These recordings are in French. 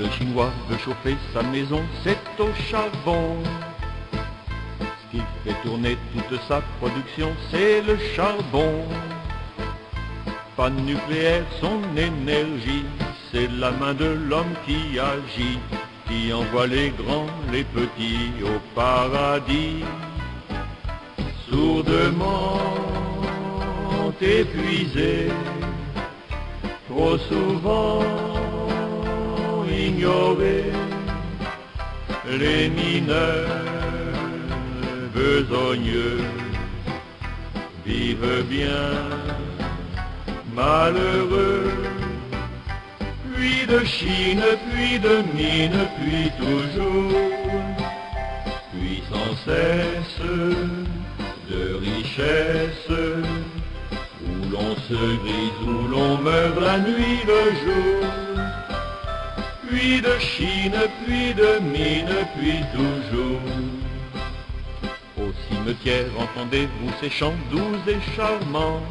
le Chinois veut chauffer sa maison, c'est au charbon. Ce qui fait tourner toute sa production, c'est le charbon. Pas nucléaire, son énergie, c'est la main de l'homme qui agit, qui envoie les grands, les petits au paradis. Sourdement épuisé, trop souvent ignoré, les mineurs besogneux vivent bien malheureux. Puis de Chine, puis de mine, puis toujours, puis sans cesse de richesse, où l'on se grise, où l'on meurt la nuit, le jour. Puis de Chine, puis de mine, puis toujours. Au cimetière entendez-vous ces chants doux et charmants.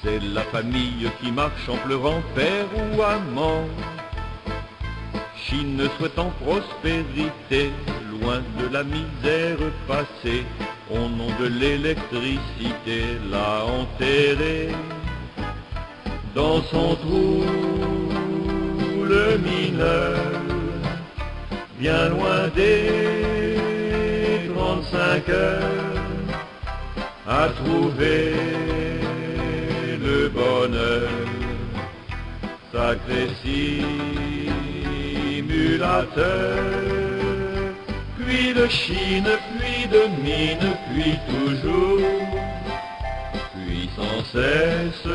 C'est la famille qui marche en pleurant, père ou amant. Chine souhaitant prospérité, loin de la misère passée, au nom de l'électricité l'a enterré. Dans son trou, le mineur, bien loin des 35 heures, a trouvé le bonheur, sacré simulateur. Puis de Chine, puis de mine, puis toujours, puis sans cesse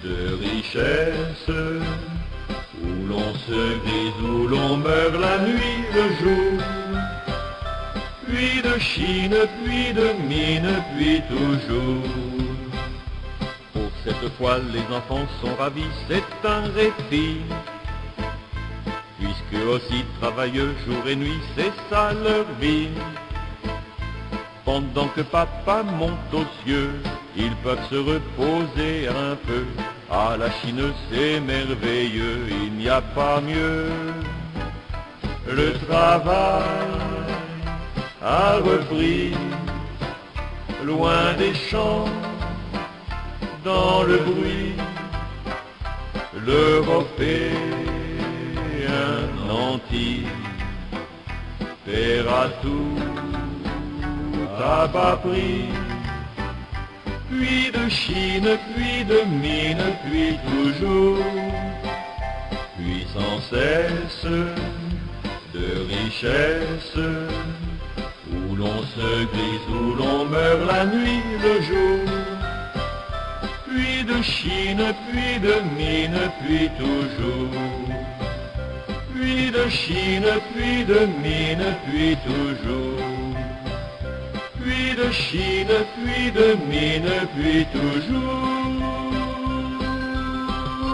de richesse, où l'on se grise, où l'on meurt la nuit, le jour. Puis de Chine, puis de mine, puis toujours. Pour cette fois les enfants sont ravis, c'est un répit, puisque aussi travailleux jour et nuit, c'est ça leur vie. Pendant que papa monte aux cieux, ils peuvent se reposer un peu. À la Chine c'est merveilleux, il n'y a pas mieux. Le travail a repris, loin des champs, dans le bruit, l'Européen nanti paiera tout à bas prix. Puis de Chine, puis de mine, puis toujours, puis sans cesse de richesse, où l'on se grise, où l'on meurt la nuit, le jour. Puis de Chine, puis de mine, puis toujours, puis de Chine, puis de mine, puis toujours, puis de Chine, puis de mine, puis toujours.